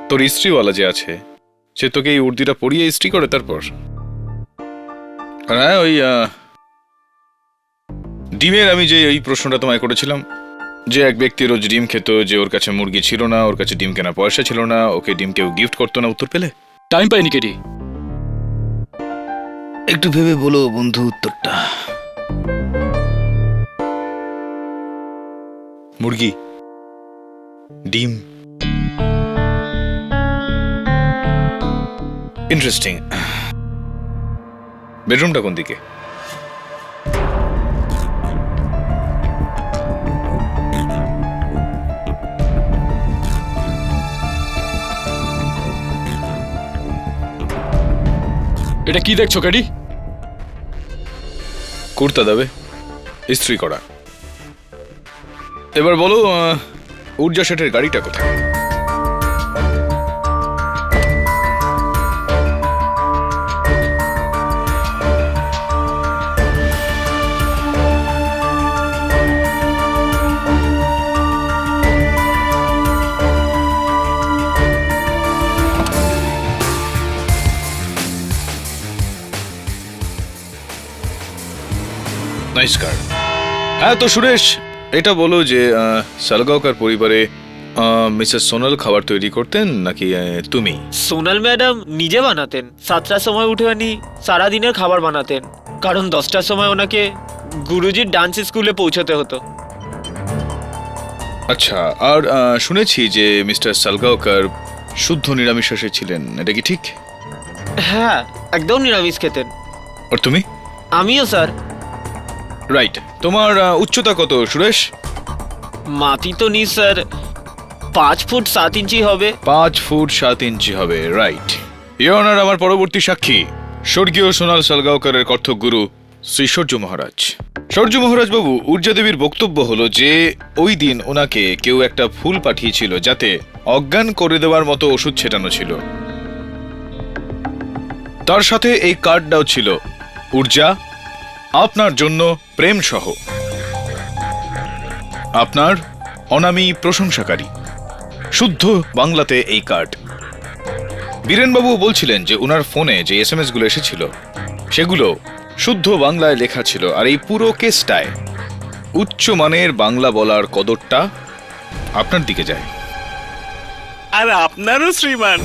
তোর ইস্ত্রিওয়ালা যে আছে সে তোকে এই উর্দিটা পরিয়ে ইস্ত্রি করে তারপর? হ্যাঁ, ওই ডিমের আমি যে এই প্রশ্নটা তোমায় করেছিলাম, যে এক ব্যক্তি রোজ ডিম খেত, যে ওর কাছে মুরগি ছিল না, ওর কাছে ডিম কেনা পয়সা ছিল না, ওকে ডিম কেউ গিফট করতো না, উত্তর পেলে? টাইম পাইনি কেডি। একটু ভেবে বলো বন্ধু উত্তরটা। মুরগি, ডিম। ইন্টারেস্টিং। বেডরুমটা কোন দিকে? এটা কি দেখছো কেডি? কুর্তা দেবে, ইস্ত্রি করা। এবার বলো, ঊর্জা শেঠের গাড়িটা কোথায়? নাইস কার। হ্যাঁ তো সুরেশ, এটা বলো যে সালগাওকর পরিবারে মিসেস সোনাল খাবার তৈরি করতেন নাকি তুমি? সোনাল ম্যাডাম নিজে বানাতেন। 7টার সময় উঠে উনি সারাদিনের খাবার বানাতেন, কারণ 10টার সময় ওনাকে গুরুজির ডান্স স্কুলে পৌঁছতে হতো। আচ্ছা, আর শুনেছি যে মিস্টার সালগাওকর শুদ্ধ নিরামিষাশী ছিলেন, এটা কি ঠিক? হ্যাঁ, একদম নিরামিষ খেতেন। আর তুমি? আমিও স্যার। রাইট। তোমার উচ্চতা কত সুরেশ? মাটি তো নি স্যার, 5 ফুট 7 ইঞ্চি হবে। 5 ফুট 7 ইঞ্চি হবে, রাইট। ইওর অনার, আমার পরবর্তী সাক্ষী স্বর্গীয় সোনাল সালগাওকরের কর্থক গুরু শ্রী সূর্য মহারাজ। সূর্য মহারাজ বাবু, ঊর্জা দেবীর বক্তব্য হলো যে ওই দিন ওনাকে কেউ একটা ফুল পাঠিয়েছিল যাতে অজ্ঞান করে দেওয়ার মতো ওষুধ ছেটানো ছিল। তার সাথে এই কার্ডটাও ছিল, ঊর্জা আপনার জন্য প্রেম সহ, আপনার অনামী প্রশংসাকারী। শুদ্ধ বাংলাতে এই কার্ড। বীরেনবাবু বলছিলেন যে ওনার ফোনে যে SMS গুলো এসেছিল সেগুলো শুদ্ধ বাংলায় লেখা ছিল, আর এই পুরো কেসটায় উচ্চ মানের বাংলা বলার কদরটা আপনার দিকে যায়। আর আপনারও শ্রীমান।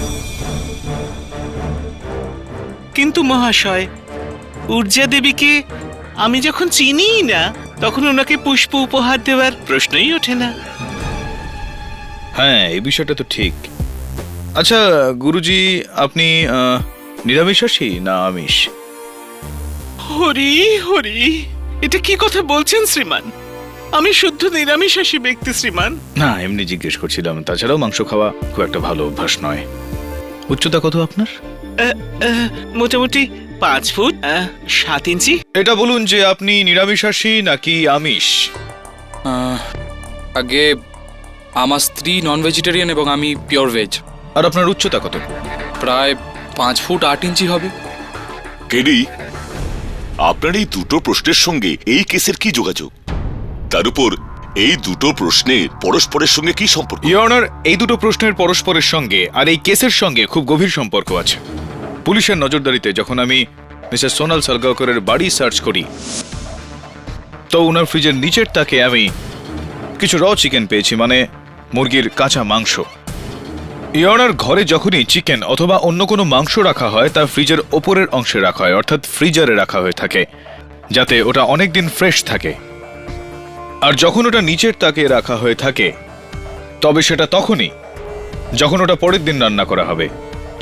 কিন্তু মহাশয়, ঊর্জা দেবীকে আমি যখন চিনিই না, তখন ওনাকে পুষ্প উপহার দেওয়ার প্রশ্নই ওঠে না। হ্যাঁ, এই বিষয়টা তো ঠিক। আচ্ছা গুরুজি, আপনি নিরামিষাশী না আমিষ? হরি হরি, এটা কি কথা বলছেন শ্রীমান? আমি শুদ্ধ নিরামিষাশী ব্যক্তি শ্রীমান। না, এমনি জিজ্ঞেস করছিলাম। তাছাড়াও মাংস খাওয়া খুব একটা ভালো অভ্যাস নয়। উচ্চতা কত আপনার? মোটামুটি 5 ফুট 7 ইঞ্চি। এটা বলুন যে আপনি নিরামিষাশী নাকি আমিষ? আগে আমার স্ত্রী নন ভেজিটেরিয়ান এবং আমি পিওর ভেজ। আর আপনার উচ্চতা কত? প্রায় 5 ফুট 8 ইঞ্চি হবে। কেডি, আপনার এই দুটো প্রশ্নের সঙ্গে এই কেসের কি যোগাযোগ? তার উপর এই দুটো প্রশ্নের পরস্পরের সঙ্গে কি সম্পর্ক? ইওর অনার, এই দুটো প্রশ্নের পরস্পরের সঙ্গে আর এই কেসের সঙ্গে খুব গভীর সম্পর্ক আছে। পুলিশের নজরদারিতে যখন আমি মিসেস সোনাল সালগাওকরের বাড়ি সার্চ করি, তো ওনার ফ্রিজের নিচের তাকে আমি কিছু র চিকেন পেয়েছি, মানে মুরগির কাঁচা মাংস। ইওর অনার, ঘরে যখনই চিকেন অথবা অন্য কোনো মাংস রাখা হয় তা ফ্রিজের ওপরের অংশে রাখা হয়, অর্থাৎ ফ্রিজারে রাখা হয়ে থাকে, যাতে ওটা অনেকদিন ফ্রেশ থাকে। আর যখন ওটা নিচের তাকে রাখা হয়ে থাকে, তবে সেটা তখনই যখন ওটা পরের দিন রান্না করা হবে,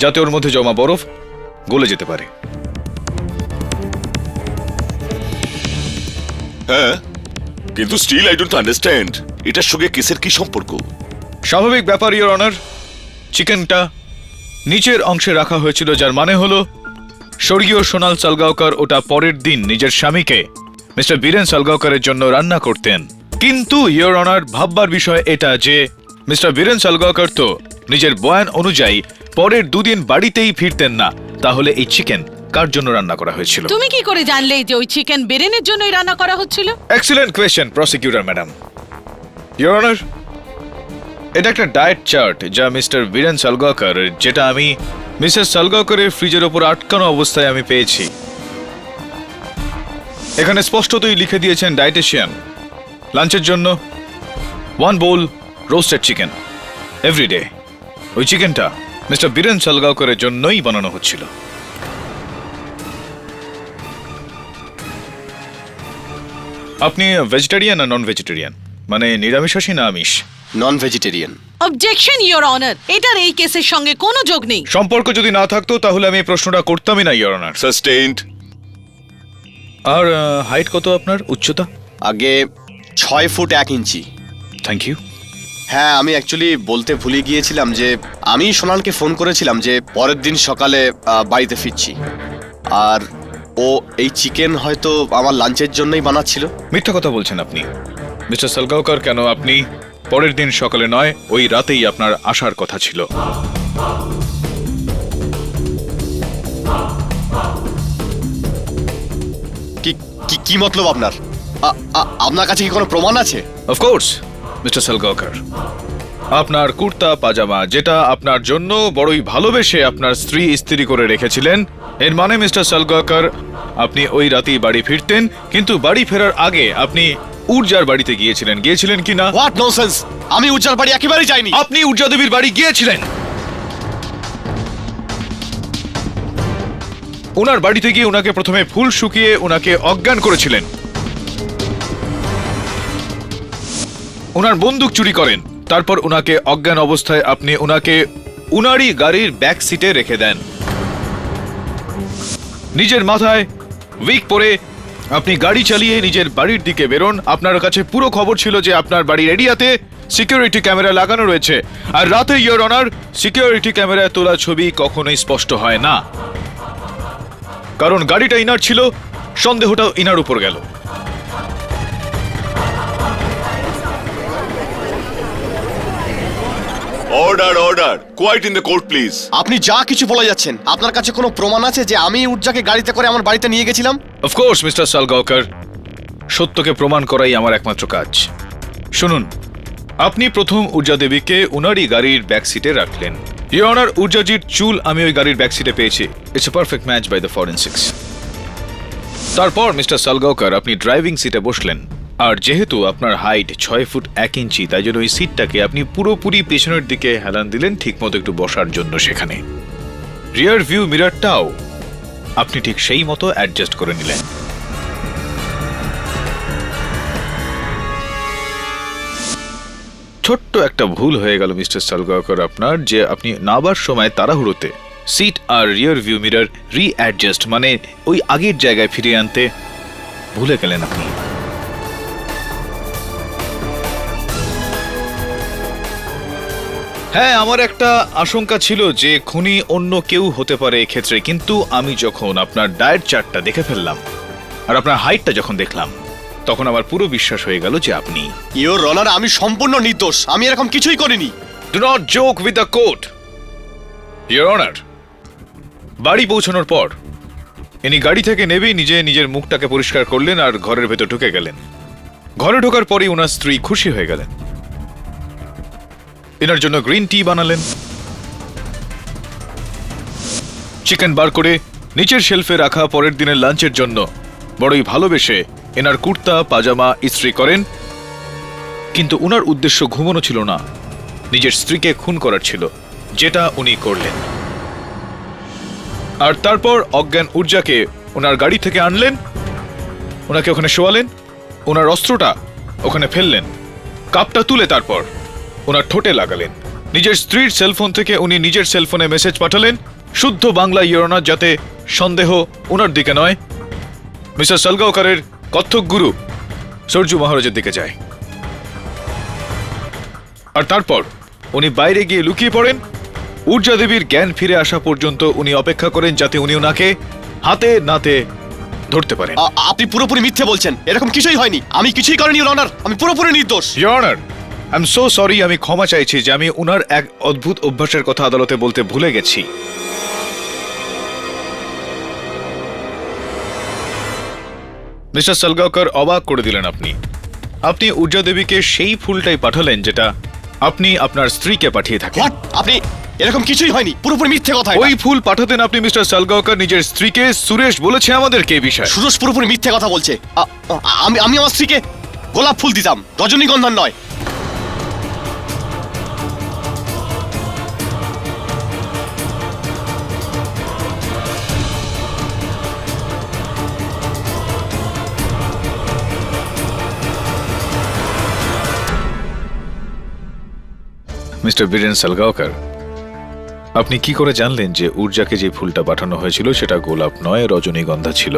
যাতে ওর মধ্যে জমা বরফ গলে যেতে পারে। হ্যাঁ, কিন্তু স্টিল আই ডোন্ট আন্ডারস্ট্যান্ড এটার সঙ্গে কেসের কি সম্পর্ক? স্বাভাবিক ব্যাপার ইওর অনার। চিকেনটা নিচের অংশে রাখা হয়েছিল, যার মানে হলো স্বর্গীয় সোনাল সালগাওকর ওটা পরের দিন নিজের স্বামীকে মিস্টার বীরেন সালগাওকরের জন্য রান্না করতেন। কিন্তু ইওর অনার, ভাববার বিষয় এটা যে মিস্টার বীরেন সালগাওকর তো নিজের বয়ান অনুযায়ী পরের 2 দিন বাড়িতেই ফিরতেন না। তাহলে এই চিকেন কার জন্য রান্না করা হয়েছিল? তুমি কি করে জানলে যে ওই চিকেন বেরেনের জন্যই রান্না করা হচ্ছিল? Excellent question prosecutor madam. Your honour, এটা একটা ডায়েট চার্ট যা মিস্টার বীরেন সালগাওকর, যেটা আমি মিসেস সালগাওকরের ফ্রিজের ওপর আটকানো অবস্থায় আমি পেয়েছি। এখানে স্পষ্টতই লিখে দিয়েছেন ডায়েটিশিয়ান লাঞ্চের জন্য 1 বোল রোস্টেড চিকেন এভরিডে। ওই চিকেনটা মিস্টার বীরেন সালগাওকরের জন্যই বানানো হচ্ছিল। আপনি ভেজিটেরিয়ান না নন ভেজিটেরিয়ান, মানে নিরামিষাশী না আমিষ? নন ভেজিটেরিয়ান। অবজেকশন ইওর অনার, এটার এই কেসের সঙ্গে কোনো যোগ নেই। সম্পর্ক যদি না থাকতো তাহলে আমি এই প্রশ্নটা করতামই না ইওর অনার। সাস্টেইনড। আর হাইট কত আপনার, উচ্চতা? আগে 6 ফুট 1 ইঞ্চি। Thank you. হ্যাঁ, আমি অ্যাকচুয়ালি বলতে ভুলে গিয়েছিলাম যে আমি সোনালকে ফোন করেছিলাম যে পরের দিন সকালে বাড়িতে ফিরছি, আর ও এই চিকেন হয়তো আমার লাঞ্চের জন্যই বানাচ্ছিল। মিথ্যা কথা বলছেন আপনি মিস্টার সালগাওকর। কেন আপনি পরের দিন সকালে নয়, ওই রাতেই আপনার আসার কথা ছিল। কি মতলব আপনার? আপনার কাছে কি কোনো প্রমাণ আছে? অফকোর্স মিস্টার সালগাওকর, আপনার কুর্তা পাজামা যেটা আপনার জন্য বড়ই ভালোবেসে আপনার স্ত্রী ইস্ত্রি করে রেখেছিলেন, এর মানে মিস্টার সালগাওকর আপনি ওই রাতেই বাড়ি ফিরতেন, কিন্তু বাড়ি ফেরার আগে আপনি উর্জার বাড়িতে গিয়েছিলেন কি না? What nonsense! আমি উজ্জার বাড়ি একেবারেই যাইনি। আপনি উর্জা দেবীর বাড়ি গিয়েছিলেন। ওনার বাড়িতে গিয়ে ওনাকে প্রথমে ফুল শুকিয়ে ওনাকে অজ্ঞান করেছিলেন। ওনার বন্দুক চুরি করেন, তারপর ওনাকে অজ্ঞান অবস্থায় আপনি ওনাকে উনারই গাড়ির ব্যাক সিটে রেখে দেন। নিজের মাথায় উইক পরে আপনি গাড়ি চালিয়ে নিজের বাড়ির দিকে বেরোন। আপনার কাছে পুরো খবর ছিল যে আপনার বাড়ির এরিয়াতে সিকিউরিটি ক্যামেরা লাগানো রয়েছে, আর রাতে ইয়োর অনার সিকিউরিটি ক্যামেরায় তোলা ছবি কখনোই স্পষ্ট হয় না, কারণ গাড়িটা ইনার ছিল, সন্দেহটাও ইনার উপর গেল। Order order, quiet in the court please. আপনি যা কিছু বলে যাচ্ছেন, আপনার কাছে কোনো প্রমাণ আছে যে আমি উজ্জাকে গাড়িতে করে আমার বাড়িতে নিয়ে গেছিলাম? অফকোর্স মিস্টার সালগাওকর, সত্যকে প্রমাণ করাই আমার একমাত্র কাজ। শুনুন, আপনি প্রথম উর্জা দেবীকে উনারই গাড়ির ব্যাক সিটে রাখলেন। ইয়োর অনার, উর্জাজির চুল আমি ওই গাড়ির ব্যাক সিটে পেয়েছি। It's a perfect match by the forensics. তারপর মিস্টার সালগাওকর আপনি ড্রাইভিং সিটে বসলেন, আর যেহেতু আপনার হাইট 6 ফুট 1 ইঞ্চি, তাই জন্য ওই সিটটাকে আপনি পুরোপুরি পেছনের দিকে হেলান দিলেন, ঠিক মতো একটু বসার জন্য। সেখানে রিয়ার ভিউ মিররটাও আপনি ঠিক সেই মতো অ্যাডজাস্ট করে নিলেন। ছোট্ট একটা ভুল হয়ে গেল মিস্টার সালগাওকর আপনার, যে আপনি নাবার সময় তাড়াহুড়োতে সিট আর রিয়ার ভিউ মিরর রিঅ্যাডজাস্ট মানে ওই আগের জায়গায় ফিরিয়ে আনতে ভুলে গেলেন আপনি। হ্যাঁ, আমার একটা আশঙ্কা ছিল যে খুনি অন্য কেউ হতে পারে এক্ষেত্রে, কিন্তু আমি যখন আপনার ডায়েট চার্টটা দেখে ফেললাম আর আপনার হাইটটা যখন দেখলাম, তখন আমার পুরো বিশ্বাস হয়ে গেল যে আপনি। ইয়োর অনার, আমি সম্পূর্ণ নির্দোষ, আমি এরকম কিছুই করিনি। Do not joke with the court. Your honour, বাড়ি পৌঁছানোর পর ইনি গাড়ি থেকে নেবেই নিজের মুখটাকে পরিষ্কার করলেন আর ঘরের ভেতর ঢুকে গেলেন। ঘরে ঢোকার পরই ওনার স্ত্রী খুশি হয়ে গেলেন, এনার জন্য গ্রিন টি বানালেন। চিকেন বার করে নিচের শেলফে রাখা পরের দিনের লাঞ্চের জন্য বড়ই ভালোবেসে এনার কুর্তা পাজামা ইস্ত্রি করেন। কিন্তু উনার উদ্দেশ্য ঘুমানো ছিল না, নিজের স্ত্রীকে খুন করার ছিল, যেটা উনি করলেন। আর তারপর অজ্ঞান উর্জাকে ওনার গাড়ি থেকে আনলেন, ওনাকে ওখানে শোয়ালেন, ওনার অস্ত্রটা ওখানে ফেললেন, কাপটা তুলে তারপর ওনার ঠোঁটে লাগালেন। নিজের স্ত্রীর সেলফোন থেকে উনি নিজের সেলফোনে মেসেজ পাঠালেন শুদ্ধ বাংলা, ইয়োর অনার, যাতে সন্দেহ ওনার দিকে নয়, মিস্টার সালগাওকরের কত্থক গুরু সরজু মহারাজের দিকে যায়। আর তারপর উনি বাইরে গিয়ে লুকিয়ে পড়েন। উর্জা দেবীর জ্ঞান ফিরে আসা পর্যন্ত উনি অপেক্ষা করেন যাতে উনি ওনাকে হাতে নাতে ধরতে পারেন। আপনি পুরোপুরি মিথ্যে বলছেন, এরকম কিছুই হয়নি, আমি কিছুই করিনি ইয়োর অনার, আমি পুরোপুরি নির্দোষ। Your honour, I am so sorry, আমি ক্ষমা চাইছি যে আমি উনার এক অদ্ভুত অভ্যাসের কথা আদালতে বলতে ভুলে গেছি। মিস্টার সালগাওকর, অবাক করে দিলেন আপনি। আপনি উর্জা দেবীকে সেই ফুলটাই পাঠালেন যেটা আপনি আপনার স্ত্রীকে পাঠিয়ে থাকেন। হোয়াট? আপনি এরকম কিছুই হয়নি, পুরোপুরি মিথ্যে কথা। ওই ফুল পাঠাতেন আপনি মিস্টার সালগাওকর নিজের স্ত্রীকে। সুরেশ বলেছে আমাদেরকে এই বিষয়ে। সুরেশ পুরোপুরি মিথ্যে কথা বলছে। আমি আমার স্ত্রীকে গোলাপ ফুল দিতাম, রজনীগন্ধার নয়। মিস্টার বীরেন সালগাওকর, আপনি কি করে জানলেন যে উর্জাকে যে ফুলটা পাঠানো হয়েছিল সেটা গোলাপ নয়, রজনীগন্ধা ছিল?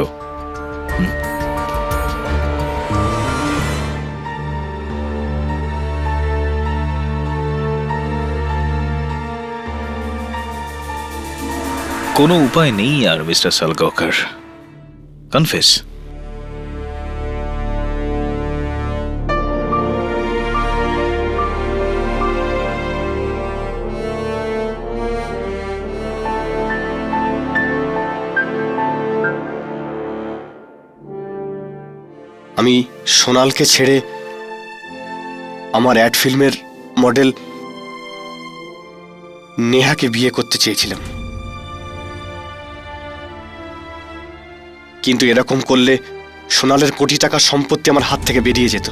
কোনো উপায় নেই আর মিস্টার সালগাওকর, কনফেস। আমি সোনালকে ছেড়ে আমার অ্যাড ফিল্মের মডেল নেহাকে বিয়ে করতে চেয়েছিলাম, কিন্তু এরকম করলে সোনালের কোটি টাকার সম্পত্তি আমার হাত থেকে বেরিয়ে যেত।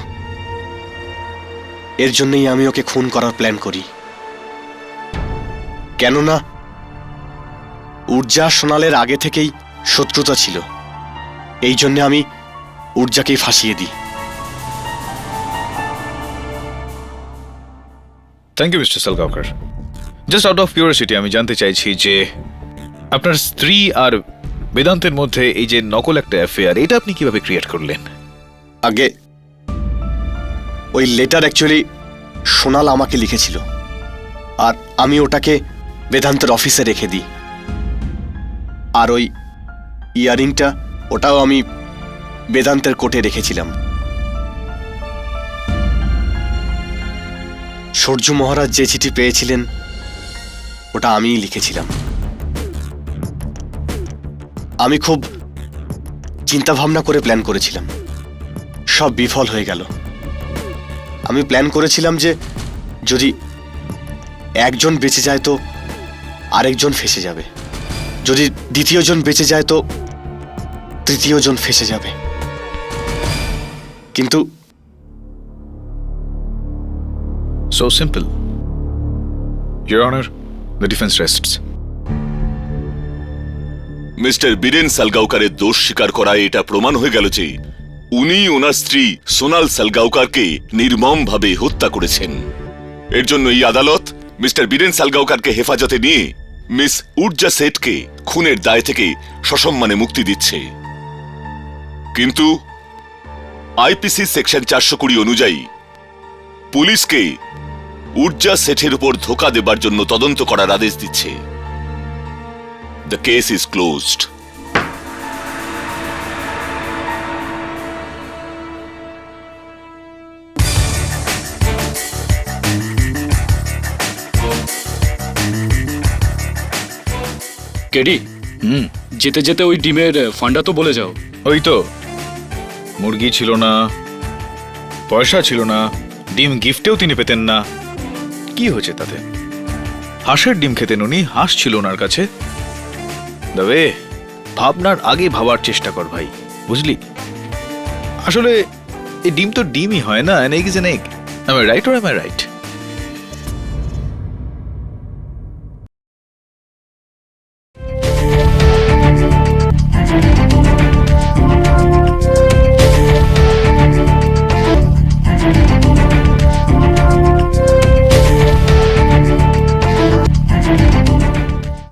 এর জন্যই আমি ওকে খুন করার প্ল্যান করি। কেননা ঊর্জা সোনালের আগে থেকেই শত্রুতা ছিল, এই জন্য আমি ঊর্জাকেই ফাঁসিয়ে দিই। Thank you mister Salgaonkar. Just out of curiosity আমি জানতে চাইছি যে আপনার স্ত্রী আর বেদান্তের মধ্যে এই যে নকল একটা অ্যাফেয়ার, এটা আপনি কিভাবে ক্রিয়েট করলেন? আগে ওই লেটার অ্যাকচুয়ালি সোনাল আমাকে লিখেছিল, আর আমি ওটাকে বেদান্তের অফিসে রেখে দিই। আর ওই ইয়ারিংটা, ওটাও আমি বেদান্তের কোর্টে রেখেছিলাম। সূর্য মহারাজ যে চিঠি পেয়েছিলেন ওটা আমিই লিখেছিলাম। আমি খুব চিন্তা ভাবনা করে প্ল্যান করেছিলাম, সব বিফল হয়ে গেল। আমি প্ল্যান করেছিলাম যে যদি একজন বেঁচে যায় তো আরেকজন ফেঁসে যাবে, যদি দ্বিতীয়জন বেঁচে যায় তো তৃতীয়জন ফেঁসে যাবে। কিন্তু So simple. Your Honor, the defense rests. Mr Biren সালগাঁওকারের দোষ স্বীকার করায় এটা প্রমাণ হয়ে গেল যে উনি ওনার স্ত্রী সোনাল সালগাঁওকারকে নির্মমভাবে হত্যা করেছেন। এর জন্য এই আদালত মিস্টার বীরেন সালগাঁওকারকে হেফাজতে নিয়ে মিস ঊর্জা সেঠকে খুনের দায় থেকে সসম্মানে মুক্তি দিচ্ছে। কিন্তু আইপিসি সেকশন 420 অনুযায়ী পুলিশকে ঊর্জা সেঠের উপর ধোঁকা দেবার জন্য তদন্ত করার আদেশ দিচ্ছে। The case is closed. KD, যেতে যেতে ওই ডিমের ফান্ডা তো বলে যাও। ওই তো, মুরগি ছিল না, পয়সা ছিল না, ডিম গিফটেও তিনি পেতেন না। কি হয়েছে তাতে? হাঁসের ডিম খেতেন উনি, হাঁস ছিল ওনার কাছে। তবে ভাবনার আগে ভাবার চেষ্টা কর ভাই, বুঝলি? আসলে এই ডিম তো ডিমই হয় না, N egg is an egg. Am I right or am I right?